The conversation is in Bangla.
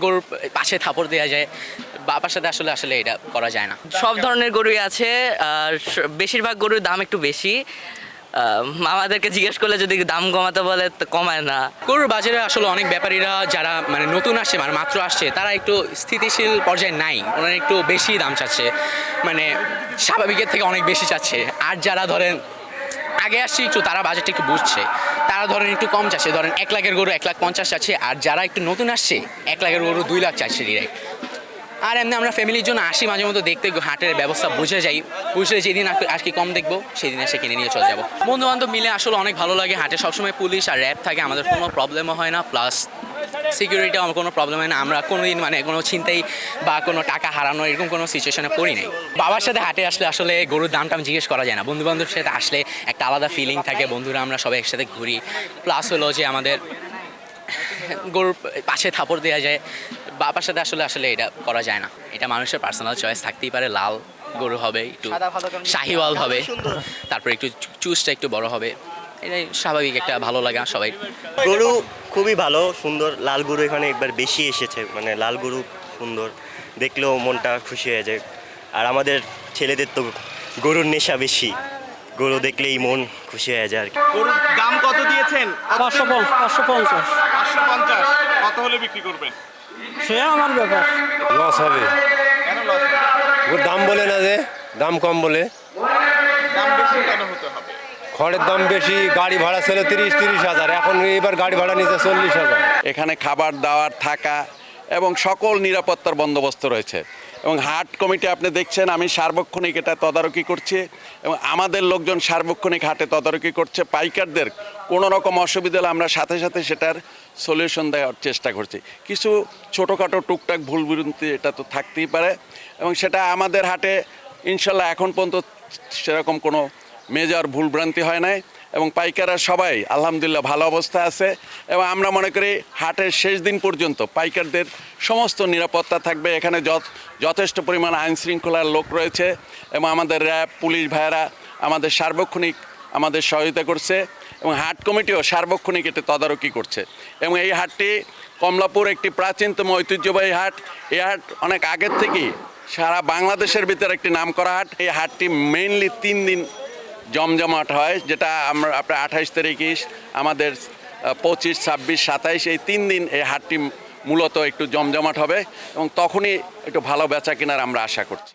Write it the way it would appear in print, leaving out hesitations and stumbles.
গরুর পাশে থাপড় দেওয়া যায়, বাবার সাথে আসলে আসলে এটা করা যায় না। সব ধরনের গরুই আছে, আর বেশিরভাগ গরুর দাম একটু বেশি। আমাদেরকে জিজ্ঞেস করলে যদি দাম কমাতে বলে তো কমায় না। গরুর বাজারে আসলে অনেক ব্যাপারীরা যারা মানে নতুন আসছে, মানে মাত্র আসছে, তারা একটু স্থিতিশীল পর্যায়ে নাই, ওনারা একটু বেশি দাম চাচ্ছে, মানে স্বাভাবিকের থেকে অনেক বেশি চাচ্ছে। আর যারা ধরেন আগে আসছে একটু, তারা বাজেটটা একটু বুঝছে, তারা ধরেন একটু কম চাচ্ছে, ধরেন 1 লাখের গরু 1,50,000 চাচ্ছে। আর যারা একটু নতুন আসছে 1 লাখের গরু 2 লাখ চাচ্ছে ডিরেক্ট। আর এমনি আমরা ফ্যামিলির জন্য আসি মাঝে মধ্যে দেখতে, হাটের ব্যবস্থা বুঝে যাই, বুঝলে যেদিন আর কি কম দেখবো সেদিন এসে কিনে নিয়ে চলে যাবো। বন্ধু বান্ধব মিলে আসলে অনেক ভালো লাগে। হাটে সবসময় পুলিশ আর র্যাব থাকে, আমাদের কোনো প্রবলেমও হয় না, প্লাস সিকিউরিটিও আমার কোনো প্রবলেম হয় না। আমরা কোনো দিন মানে কোনো চিন্তাই বা কোনো টাকা হারানো এরকম কোনো সিচুয়েশনে পড়ি নাই। বাবার সাথে হাটে আসলে আসলে গরুর দামটা জিজ্ঞেস করা যায় না। বন্ধু বান্ধবের সাথে আসলে একটা আলাদা ফিলিং থাকে, বন্ধুরা আমরা সবাই একসাথে ঘুরি। প্লাস হলো যে আমাদের গরুর পাশে থাপড় দেওয়া যায়, বাবার সাথে আসলে আসলে এটা করা যায় না। এটা মানুষের পার্সোনাল চয়েস থাকতেই পারে। লাল গরু হবে, একটু শাহিওয়াল হবে, তারপরে একটু চুজটা একটু বড় হবে, এটাই স্বাভাবিক একটা ভালো লাগা সবাই। গরু খুবই ভালো, সুন্দর। লাল গরু এখানে একবার বেশি এসেছে, মানে লাল গরু সুন্দর দেখলেও মনটা খুশি হয়ে যায়। আর আমাদের ছেলেদের তো গরুর নেশা বেশি, গরু দেখলেই মন খুশি হয়ে যায় আর কি। গরুর দাম কত দিয়েছেন? 550 550। কত হলে বিক্রি করবেন? সে আমার ব্যাপার। লস হবে। কেন লস? ওর দাম বলে না, যে দাম কম বলে। দাম বেশি কেন হতে হবে? খড়ের দাম বেশি, গাড়ি ভাড়া ছিল 30,000, এখন এবার গাড়ি ভাড়া নিচ্ছে 40,000। এখানে খাবার দাবার থাকা এবং সকল নিরাপত্তার বন্দোবস্ত রয়েছে। এবং হাট কমিটি আপনি দেখছেন, আমি সার্বক্ষণিক এটা তদারকি করছি এবং আমাদের লোকজন সার্বক্ষণিক হাটে তদারকি করছে। পাইকারদের কোনো রকম অসুবিধা হলে আমরা সাথে সাথে সেটার সলিউশন দেওয়ার চেষ্টা করছি। কিছু ছোটোখাটো টুকটাক ভুল ভ্রান্তি এটা তো থাকতেই পারে, এবং সেটা আমাদের হাটে ইনশাল্লাহ এখন পর্যন্ত সেরকম কোনো মেজর ভুলভ্রান্তি হয় নাই, এবং পাইকাররা সবাই আলহামদুলিল্লাহ ভালো অবস্থায় আছে। এবং আমরা মনে করি হাটের শেষ দিন পর্যন্ত পাইকারদের সমস্ত নিরাপত্তা থাকবে। এখানে যথেষ্ট পরিমাণ আইন শৃঙ্খলার লোক রয়েছে, এবং আমাদের র্যাব পুলিশ ভাইয়েরা আমাদের সার্বক্ষণিক আমাদের সহায়তা করছে, এবং হাট কমিটিও সার্বক্ষণিক এটা তদারকি করছে। এবং এই হাটটি কমলাপুর একটি প্রাচীনতম ঐতিহ্যবাহী হাট। এই হাট অনেক আগের থেকেই সারা বাংলাদেশের ভিতরে একটি নামকরা হাট। এই হাটটি মেইনলি 3 দিন জমজমাট হয়, যেটা আমরা আপনার 28 তারিখে আমাদের 25, 26, 27 এই 3 দিন এই হাটটি মূলত একটু জমজমাট হবে, এবং তখনই একটু ভালো বেচা কেনার আমরা আশা করছি।